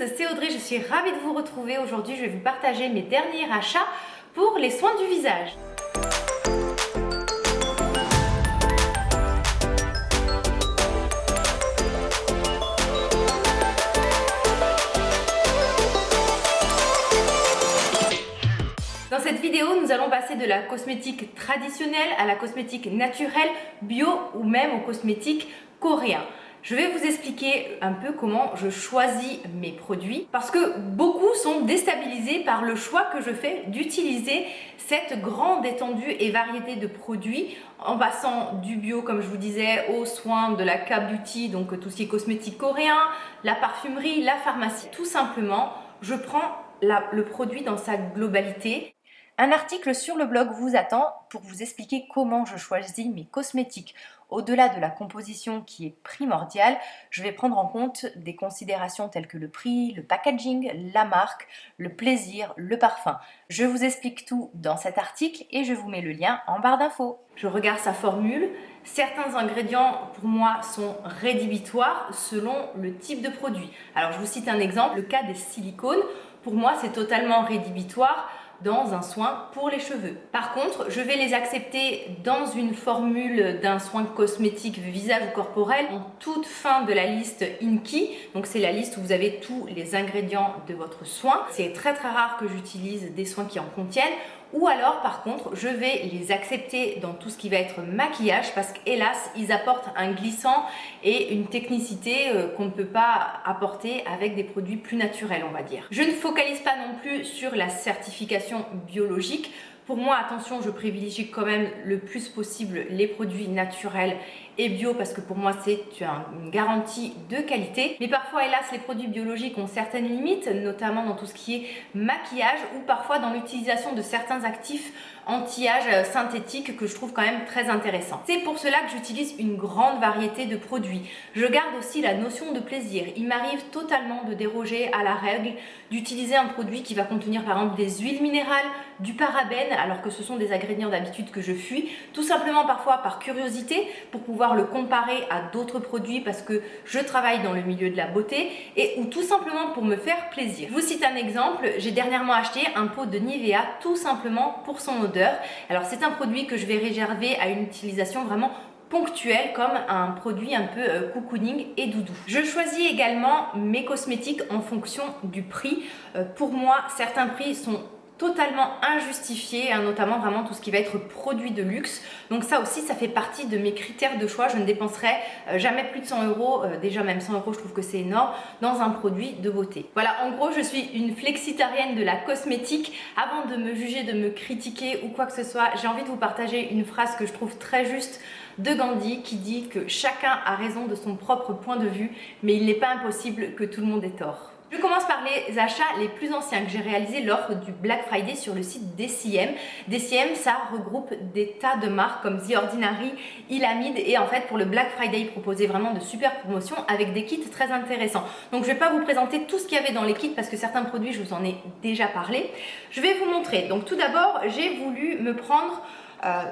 c'est Audrey, je suis ravie de vous retrouver. Aujourd'hui, je vais vous partager mes derniers achats pour les soins du visage. Dans cette vidéo, nous allons passer de la cosmétique traditionnelle à la cosmétique naturelle, bio ou même aux cosmétiques coréens. Je vais vous expliquer un peu comment je choisis mes produits parce que beaucoup sont déstabilisés par le choix que je fais d'utiliser cette grande étendue et variété de produits en passant du bio, comme je vous disais, aux soins de la K-beauty, donc tout ce qui est cosmétique coréen, la parfumerie, la pharmacie. Tout simplement, je prends le produit dans sa globalité. Un article sur le blog vous attend pour vous expliquer comment je choisis mes cosmétiques. Au-delà de la composition qui est primordiale, je vais prendre en compte des considérations telles que le prix, le packaging, la marque, le plaisir, le parfum. Je vous explique tout dans cet article et je vous mets le lien en barre d'infos. Je regarde sa formule. Certains ingrédients pour moi sont rédhibitoires selon le type de produit. Alors je vous cite un exemple, le cas des silicones. Pour moi, c'est totalement rédhibitoire dans un soin pour les cheveux. Par contre, je vais les accepter dans une formule d'un soin cosmétique visage ou corporel en toute fin de la liste INKEY. Donc c'est la liste où vous avez tous les ingrédients de votre soin. C'est très rare que j'utilise des soins qui en contiennent. Ou alors par contre je vais les accepter dans tout ce qui va être maquillage parce qu'hélas ils apportent un glissant et une technicité qu'on ne peut pas apporter avec des produits plus naturels, on va dire. Je ne focalise pas non plus sur la certification biologique. Pour moi, attention, je privilégie quand même le plus possible les produits naturels et bio parce que pour moi c'est une garantie de qualité. Mais parfois, hélas, les produits biologiques ont certaines limites, notamment dans tout ce qui est maquillage ou parfois dans l'utilisation de certains actifs anti-âge synthétiques que je trouve quand même très intéressant. C'est pour cela que j'utilise une grande variété de produits. Je garde aussi la notion de plaisir. Il m'arrive totalement de déroger à la règle, d'utiliser un produit qui va contenir par exemple des huiles minérales, du parabène, alors que ce sont des ingrédients d'habitude que je fuis, tout simplement parfois par curiosité pour pouvoir le comparer à d'autres produits parce que je travaille dans le milieu de la beauté et ou tout simplement pour me faire plaisir. Je vous cite un exemple, j'ai dernièrement acheté un pot de Nivea tout simplement pour son odeur. Alors c'est un produit que je vais réserver à une utilisation vraiment ponctuelle comme un produit un peu cocooning et doudou. Je choisis également mes cosmétiques en fonction du prix. Pour moi, certains prix sont totalement injustifié, notamment vraiment tout ce qui va être produit de luxe. Donc ça aussi, ça fait partie de mes critères de choix. Je ne dépenserai jamais plus de 100 euros, déjà même 100 euros, je trouve que c'est énorme, dans un produit de beauté. Voilà, en gros, je suis une flexitarienne de la cosmétique. Avant de me juger, de me critiquer ou quoi que ce soit, j'ai envie de vous partager une phrase que je trouve très juste de Gandhi qui dit que chacun a raison de son propre point de vue, mais il n'est pas impossible que tout le monde ait tort. Je commence par les achats les plus anciens que j'ai réalisés lors du Black Friday sur le site DCM. DCM, ça regroupe des tas de marques comme The Ordinary, Ilamide et en fait pour le Black Friday, ils proposaient vraiment de super promotions avec des kits très intéressants. Donc je ne vais pas vous présenter tout ce qu'il y avait dans les kits parce que certains produits, je vous en ai déjà parlé. Je vais vous montrer. Donc tout d'abord, j'ai voulu me prendre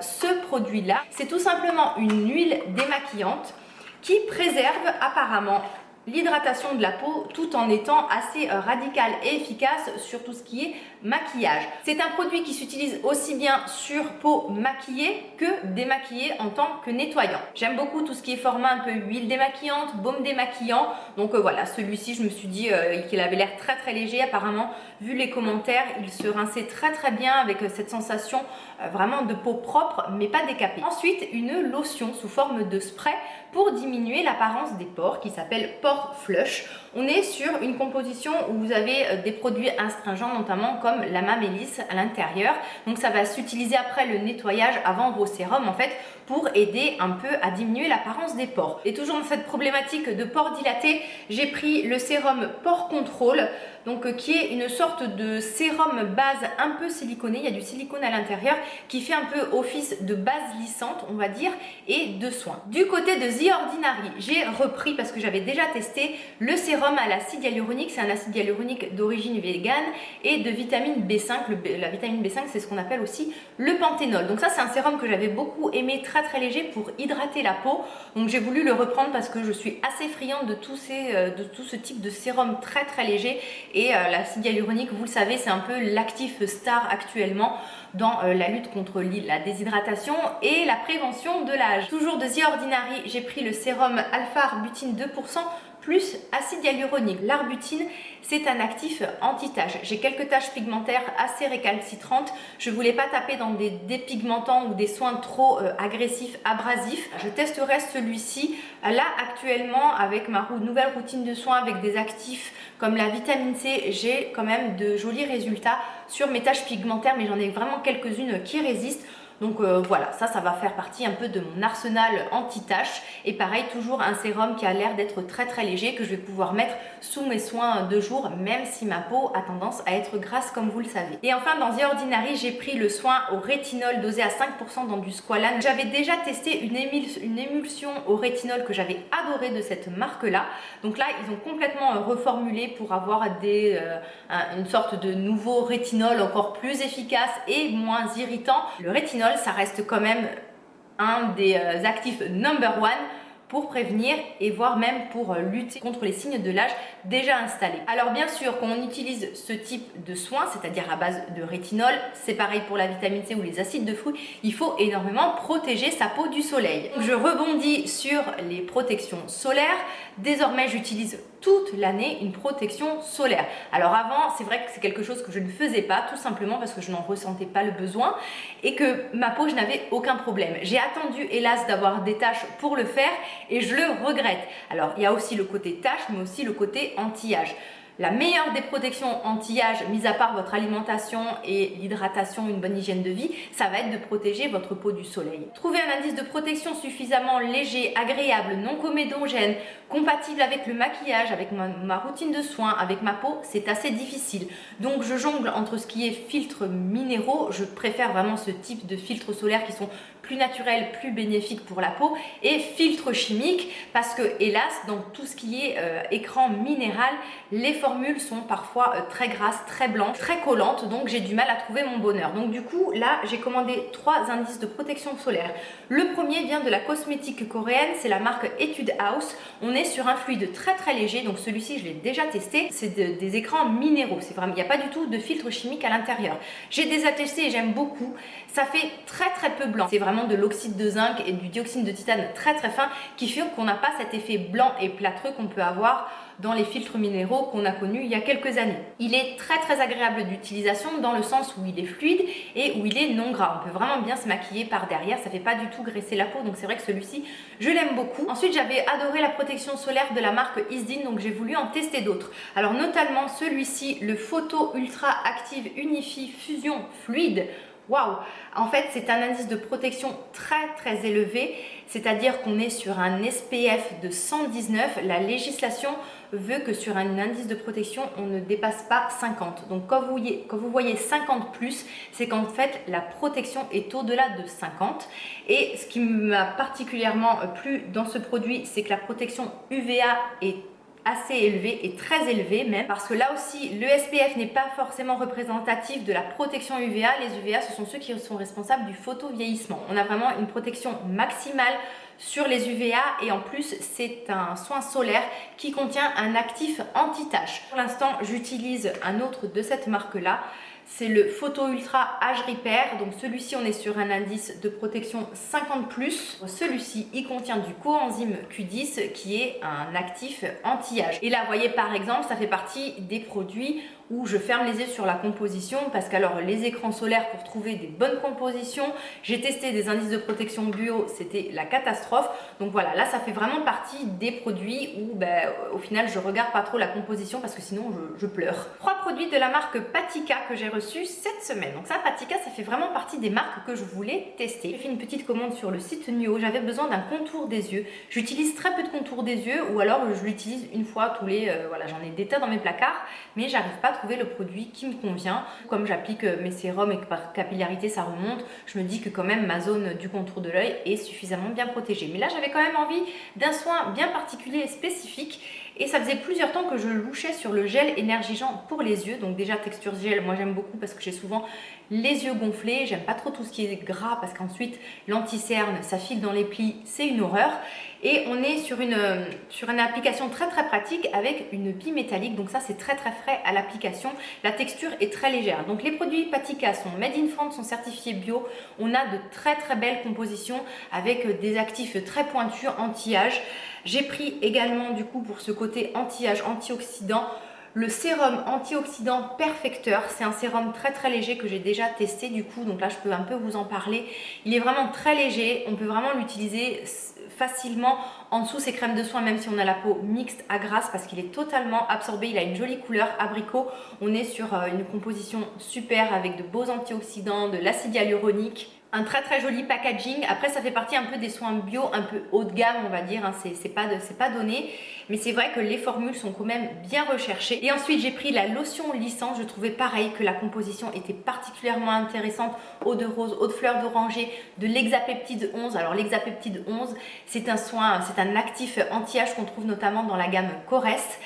ce produit-là. C'est tout simplement une huile démaquillante qui préserve apparemment l'hydratation de la peau tout en étant assez radical et efficace sur tout ce qui est maquillage. C'est un produit qui s'utilise aussi bien sur peau maquillée que démaquillée en tant que nettoyant. J'aime beaucoup tout ce qui est format un peu huile démaquillante, baume démaquillant. Donc voilà, celui-ci je me suis dit qu'il avait l'air très léger. Apparemment, vu les commentaires, il se rinçait très bien avec cette sensation vraiment de peau propre mais pas décapée. Ensuite, une lotion sous forme de spray pour diminuer l'apparence des pores qui s'appelle Pore Flush. On est sur une composition où vous avez des produits astringents notamment comme la mamélis à l'intérieur. Donc ça va s'utiliser après le nettoyage avant vos sérums en fait pour aider un peu à diminuer l'apparence des pores. Et toujours dans cette problématique de pores dilatés, j'ai pris le sérum Pore Control, donc qui est une sorte de sérum base un peu siliconé. Il y a du silicone à l'intérieur qui fait un peu office de base lissante, on va dire, et de soin. Du côté de The Ordinary, j'ai repris parce que j'avais déjà testé testé le sérum à l'acide hyaluronique. C'est un acide hyaluronique d'origine végane et de vitamine B5. La vitamine B5, c'est ce qu'on appelle aussi le panthénol. Donc ça, c'est un sérum que j'avais beaucoup aimé, très léger pour hydrater la peau. Donc j'ai voulu le reprendre parce que je suis assez friande de tout ce type de sérum très léger. Et l'acide hyaluronique, vous le savez, c'est un peu l'actif star actuellement dans la lutte contre la déshydratation et la prévention de l'âge. Toujours de The Ordinary, j'ai pris le sérum alpha-arbutine 2% plus acide hyaluronique. L'arbutine, c'est un actif anti-taches. J'ai quelques taches pigmentaires assez récalcitrantes. Je ne voulais pas taper dans des dépigmentants ou des soins trop agressifs, abrasifs. Je testerai celui-ci là actuellement avec ma nouvelle routine de soins avec des actifs comme la vitamine C. J'ai quand même de jolis résultats sur mes taches pigmentaires, mais j'en ai vraiment quelques-unes qui résistent. Donc voilà, ça va faire partie un peu de mon arsenal anti-taches. Et pareil, toujours un sérum qui a l'air d'être très léger que je vais pouvoir mettre sous mes soins de jour, même si ma peau a tendance à être grasse comme vous le savez. Et enfin, dans The Ordinary, j'ai pris le soin au rétinol dosé à 5% dans du squalane. J'avais déjà testé une émulsion au rétinol que j'avais adoré de cette marque-là. Donc là, ils ont complètement reformulé pour avoir une sorte de nouveau rétinol encore plus efficace et moins irritant. Le rétinol, ça reste quand même un des actifs number one pour prévenir et voire même pour lutter contre les signes de l'âge déjà installés. Alors bien sûr, quand on utilise ce type de soins, c'est-à-dire à base de rétinol, c'est pareil pour la vitamine C ou les acides de fruits, il faut énormément protéger sa peau du soleil. Je rebondis sur les protections solaires. Désormais, j'utilise toute l'année une protection solaire. Alors avant, c'est vrai que c'est quelque chose que je ne faisais pas, tout simplement parce que je n'en ressentais pas le besoin et que ma peau, je n'avais aucun problème. J'ai attendu, hélas, d'avoir des taches pour le faire et je le regrette. Alors, il y a aussi le côté taches, mais aussi le côté anti-âge. La meilleure des protections anti-âge, mis à part votre alimentation et l'hydratation, une bonne hygiène de vie, ça va être de protéger votre peau du soleil. Trouver un indice de protection suffisamment léger, agréable, non comédogène, compatible avec le maquillage, avec ma routine de soins, avec ma peau, c'est assez difficile. Donc je jongle entre ce qui est filtres minéraux, je préfère vraiment ce type de filtres solaires qui sont plus naturels, plus bénéfiques pour la peau, et filtres chimiques parce que hélas, dans tout ce qui est écran minéral, les formules sont parfois très grasses, très blanches, très collantes, donc j'ai du mal à trouver mon bonheur. Donc du coup, là, j'ai commandé 3 indices de protection solaire. Le premier vient de la cosmétique coréenne, c'est la marque Etude House. On est sur un fluide très léger, donc celui-ci, je l'ai déjà testé. C'est des écrans minéraux, c'est vraiment, il n'y a pas du tout de filtre chimique à l'intérieur. J'ai déjà testé et j'aime beaucoup. Ça fait très peu blanc. C'est vraiment de l'oxyde de zinc et du dioxyde de titane très fin qui fait qu'on n'a pas cet effet blanc et plâtreux qu'on peut avoir dans les filtres minéraux qu'on a connus il y a quelques années. Il est très agréable d'utilisation dans le sens où il est fluide et où il est non gras. On peut vraiment bien se maquiller par derrière, ça fait pas du tout graisser la peau, donc c'est vrai que celui-ci, je l'aime beaucoup. Ensuite, j'avais adoré la protection solaire de la marque Isdin, donc j'ai voulu en tester d'autres. Alors notamment celui-ci, le Photo Ultra Active Unify Fusion Fluide. Waouh! En fait, c'est un indice de protection très élevé, c'est-à-dire qu'on est sur un SPF de 119. La législation veut que sur un indice de protection, on ne dépasse pas 50. Donc quand vous voyez 50 plus, c'est qu'en fait, la protection est au-delà de 50. Et ce qui m'a particulièrement plu dans ce produit, c'est que la protection UVA est assez élevé et très élevé même, parce que là aussi le SPF n'est pas forcément représentatif de la protection UVA. Les UVA, ce sont ceux qui sont responsables du photovieillissement. On a vraiment une protection maximale sur les UVA et en plus c'est un soin solaire qui contient un actif anti-tache. Pour l'instant, j'utilise un autre de cette marque là. C'est le Photo Ultra Age Repair. Donc celui-ci, on est sur un indice de protection 50+. Celui-ci, il contient du coenzyme Q10 qui est un actif anti-âge. Et là, vous voyez par exemple, ça fait partie des produits où je ferme les yeux sur la composition parce qu'alors les écrans solaires pour trouver des bonnes compositions, j'ai testé des indices de protection bio, c'était la catastrophe. Donc voilà, là ça fait vraiment partie des produits où au final je regarde pas trop la composition parce que sinon je pleure. 3 produits de la marque Patika que j'ai reçus cette semaine. Donc ça, Patika, ça fait vraiment partie des marques que je voulais tester. J'ai fait une petite commande sur le site Nuo, j'avais besoin d'un contour des yeux. J'utilise très peu de contour des yeux ou alors je l'utilise une fois tous les... voilà, j'en ai des tas dans mes placards, mais j'arrive pas à trouver le produit qui me convient. Comme j'applique mes sérums et que par capillarité ça remonte, je me dis que quand même ma zone du contour de l'œil est suffisamment bien protégée. Mais là, j'avais quand même envie d'un soin bien particulier et spécifique. et ça faisait plusieurs temps que je louchais sur le gel énergisant pour les yeux. Donc déjà texture gel, moi j'aime beaucoup parce que j'ai souvent les yeux gonflés, j'aime pas trop tout ce qui est gras parce qu'ensuite l'anti-cerne ça file dans les plis, c'est une horreur. Et on est sur une application très pratique avec une bille métallique, donc ça c'est très frais à l'application. La texture est très légère. Donc les produits Patika sont Made in France, sont certifiés bio. On a de très belles compositions avec des actifs très pointus anti-âge. J'ai pris également du coup pour ce côté anti-âge, antioxydant, le sérum antioxydant Perfecteur. C'est un sérum très léger que j'ai déjà testé du coup, donc là je peux un peu vous en parler. Il est vraiment très léger, on peut vraiment l'utiliser facilement en dessous ses crèmes de soins, même si on a la peau mixte à grasse, parce qu'il est totalement absorbé. Il a une jolie couleur abricot. On est sur une composition super avec de beaux antioxydants, de l'acide hyaluronique, un très joli packaging. Après ça fait partie un peu des soins bio, un peu haut de gamme on va dire, hein. C'est pas donné, mais c'est vrai que les formules sont quand même bien recherchées. Et ensuite j'ai pris la lotion lissante. Je trouvais pareil que la composition était particulièrement intéressante. Eau de rose, eau de fleur d'oranger, de l'hexapeptide 11. Alors l'hexapeptide 11 c'est un actif anti-âge qu'on trouve notamment dans la gamme Coreste.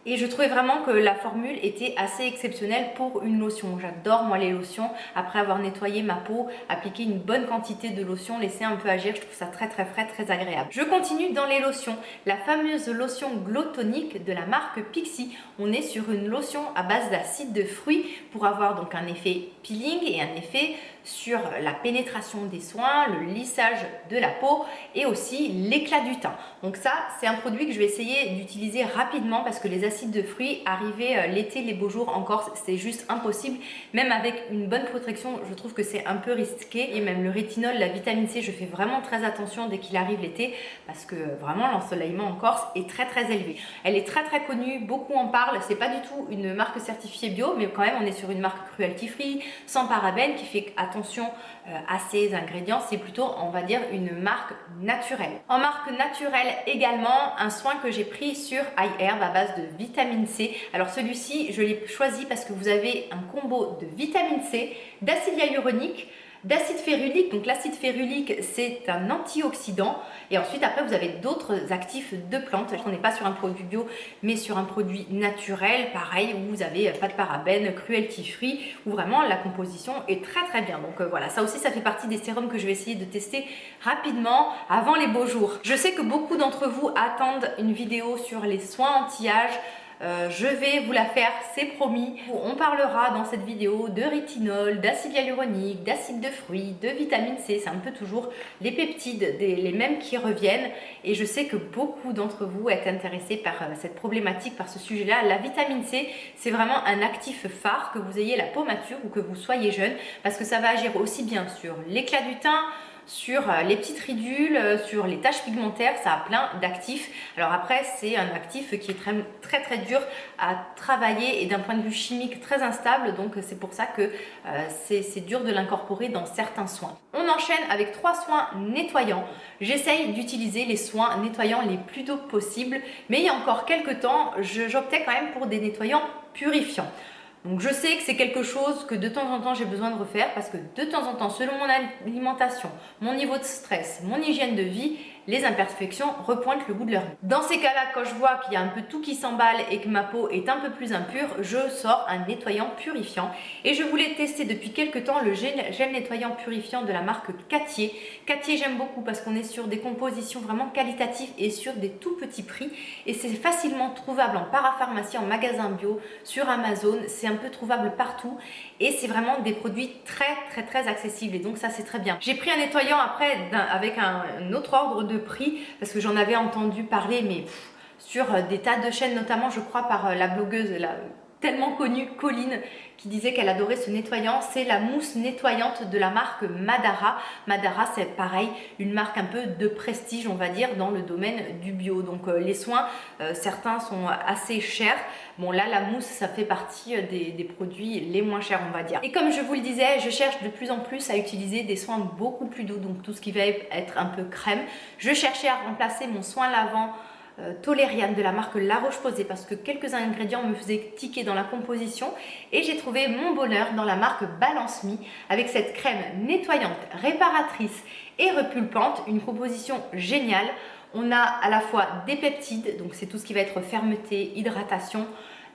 Et je trouvais vraiment que la formule était assez exceptionnelle pour une lotion. J'adore moi les lotions. Après avoir nettoyé ma peau, appliquer une bonne quantité de lotion, laisser un peu agir, je trouve ça très frais, très agréable. Je continue dans les lotions. La fameuse lotion Glow Tonic de la marque Pixi. On est sur une lotion à base d'acide de fruits pour avoir donc un effet peeling et un effet sur la pénétration des soins, le lissage de la peau et aussi l'éclat du teint. Donc ça, c'est un produit que je vais essayer d'utiliser rapidement parce que les acides de fruits, arriver l'été, les beaux jours en Corse, c'est juste impossible. Même avec une bonne protection, je trouve que c'est un peu risqué. Et même le rétinol, la vitamine C, je fais vraiment très attention dès qu'il arrive l'été parce que vraiment l'ensoleillement en Corse est très élevé. Elle est très connue, beaucoup en parlent. C'est pas du tout une marque certifiée bio, mais quand même on est sur une marque cruelty free, sans parabènes, qui fait attention à ces ingrédients. C'est plutôt, on va dire, une marque naturelle. En marque naturelle également, un soin que j'ai pris sur iHerb à base de vitamine C. Alors celui-ci, je l'ai choisi parce que vous avez un combo de vitamine C, d'acide hyaluronique, d'acide férulique. Donc l'acide férulique c'est un antioxydant et ensuite après vous avez d'autres actifs de plantes. On n'est pas sur un produit bio mais sur un produit naturel, pareil, où vous avez pas de parabènes, cruelty free, où vraiment la composition est très bien. Donc voilà, ça aussi ça fait partie des sérums que je vais essayer de tester rapidement avant les beaux jours. Je sais que beaucoup d'entre vous attendent une vidéo sur les soins anti-âge. Je vais vous la faire, c'est promis. On parlera dans cette vidéo de rétinol, d'acide hyaluronique, d'acide de fruits, de vitamine C. C'est un peu toujours les peptides, les mêmes qui reviennent. Et je sais que beaucoup d'entre vous êtes intéressés par cette problématique, par ce sujet-là. La vitamine C, c'est vraiment un actif phare, que vous ayez la peau mature ou que vous soyez jeune, parce que ça va agir aussi bien sur l'éclat du teint, sur les petites ridules, sur les taches pigmentaires. Ça a plein d'actifs. Alors après c'est un actif qui est très dur à travailler et d'un point de vue chimique très instable, donc c'est pour ça que c'est dur de l'incorporer dans certains soins. On enchaîne avec 3 soins nettoyants. J'essaye d'utiliser les soins nettoyants les plus tôt possible, mais il y a encore quelques temps j'optais quand même pour des nettoyants purifiants. Donc je sais que c'est quelque chose que de temps en temps j'ai besoin de refaire parce que de temps en temps, selon mon alimentation, mon niveau de stress, mon hygiène de vie, les imperfections repointent le bout de leur nez. Dans ces cas-là, quand je vois qu'il y a un peu tout qui s'emballe et que ma peau est un peu plus impure, je sors un nettoyant purifiant. Et je voulais tester depuis quelques temps le gel nettoyant purifiant de la marque Cattier. Cattier, j'aime beaucoup parce qu'on est sur des compositions vraiment qualitatives et sur des tout petits prix. Et c'est facilement trouvable en parapharmacie, en magasin bio, sur Amazon. C'est un peu trouvable partout. Et c'est vraiment des produits très accessibles. Et donc ça, c'est très bien. J'ai pris un nettoyant après avec un autre ordre de prix parce que j'en avais entendu parler mais sur des tas de chaînes, notamment je crois par la blogueuse tellement connue Colline qui disait qu'elle adorait ce nettoyant. C'est la mousse nettoyante de la marque Madara. Madara, c'est pareil, une marque un peu de prestige on va dire dans le domaine du bio. Donc les soins, certains sont assez chers. Bon là la mousse ça fait partie des produits les moins chers on va dire. Et comme je vous le disais, je cherche de plus en plus à utiliser des soins beaucoup plus doux, donc tout ce qui va être un peu crème. Je cherchais à remplacer mon soin lavant Tolériane de la marque La Roche-Posay parce que quelques ingrédients me faisaient tiquer dans la composition et j'ai trouvé mon bonheur dans la marque Balance Me avec cette crème nettoyante, réparatrice et repulpante, une composition géniale. On a à la fois des peptides, donc c'est tout ce qui va être fermeté, hydratation,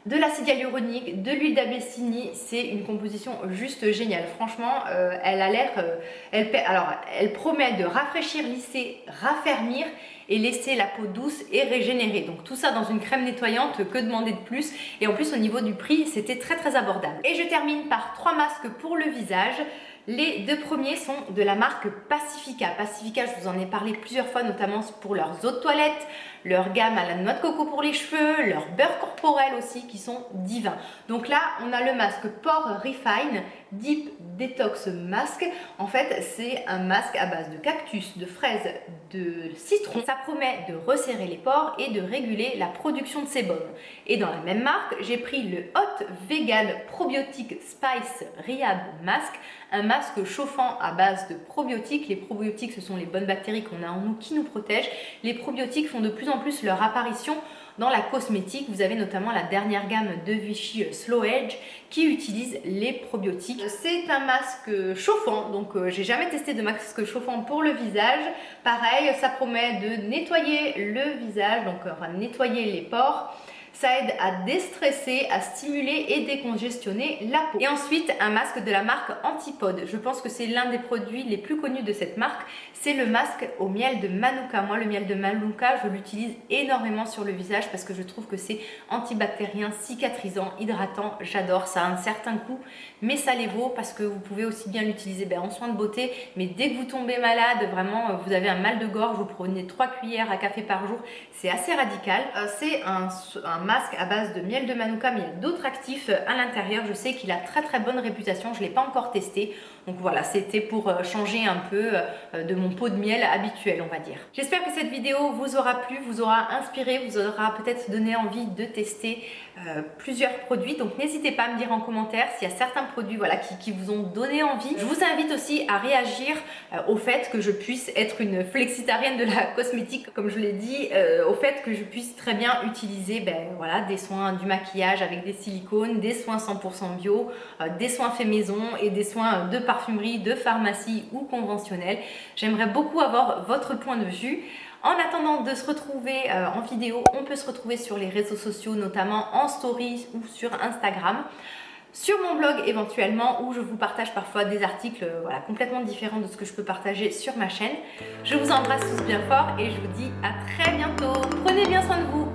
de l'acide hyaluronique, de l'huile d'Abyssinie. C'est une composition juste géniale. Franchement, elle a l'air... elle promet de rafraîchir, lisser, raffermir et laisser la peau douce et régénérée. Donc tout ça dans une crème nettoyante, que demander de plus? Et en plus au niveau du prix, c'était très abordable. Et je termine par 3 masques pour le visage. Les 2 premiers sont de la marque Pacifica. Pacifica, je vous en ai parlé plusieurs fois, notamment pour leurs eaux de toilette, leur gamme à la noix de coco pour les cheveux, leur beurre corporel aussi qui sont divins. Donc là, on a le masque Pore Refine Deep Detox Mask. En fait, c'est un masque à base de cactus, de fraises, de citron. Ça promet de resserrer les pores et de réguler la production de sébum. Et dans la même marque, j'ai pris le Hot Vegan Probiotic Spice Rehab Mask, un masque chauffant à base de probiotiques. Les probiotiques, ce sont les bonnes bactéries qu'on a en nous qui nous protègent. Les probiotiques font de plus en plus leur apparition dans la cosmétique. Vous avez notamment la dernière gamme de Vichy Slow Edge qui utilise les probiotiques. C'est un masque chauffant, donc j'ai jamais testé de masque chauffant pour le visage. Pareil, ça promet de nettoyer le visage, donc on va nettoyer les pores. Ça aide à déstresser, à stimuler et décongestionner la peau. Et ensuite, un masque de la marque Antipode. Je pense que c'est l'un des produits les plus connus de cette marque. C'est le masque au miel de Manuka. Moi, le miel de Manuka, je l'utilise énormément sur le visage parce que je trouve que c'est antibactérien, cicatrisant, hydratant. J'adore, ça a un certain coût, mais ça les vaut parce que vous pouvez aussi bien l'utiliser en soin de beauté. Mais dès que vous tombez malade, vraiment, vous avez un mal de gorge, vous prenez 3 cuillères à café par jour. C'est assez radical. C'est un masque à base de miel de Manuka, mais il y a d'autres actifs à l'intérieur. Je sais qu'il a très bonne réputation, je ne l'ai pas encore testé. Donc voilà, c'était pour changer un peu de mon pot de miel habituel, on va dire. J'espère que cette vidéo vous aura plu, vous aura inspiré, vous aura peut-être donné envie de tester plusieurs produits. Donc n'hésitez pas à me dire en commentaire s'il y a certains produits voilà, qui vous ont donné envie. Je vous invite aussi à réagir au fait que je puisse être une flexitarienne de la cosmétique, comme je l'ai dit, au fait que je puisse très bien utiliser voilà, des soins du maquillage avec des silicones, des soins 100% bio, des soins faits maison et des soins de parfumerie, de pharmacie ou conventionnels. J'aimerais beaucoup avoir votre point de vue. En attendant de se retrouver en vidéo, on peut se retrouver sur les réseaux sociaux, notamment en stories ou sur Instagram. Sur mon blog éventuellement, où je vous partage parfois des articles voilà, complètement différents de ce que je peux partager sur ma chaîne. Je vous embrasse tous bien fort et je vous dis à très bientôt. Prenez bien soin de vous.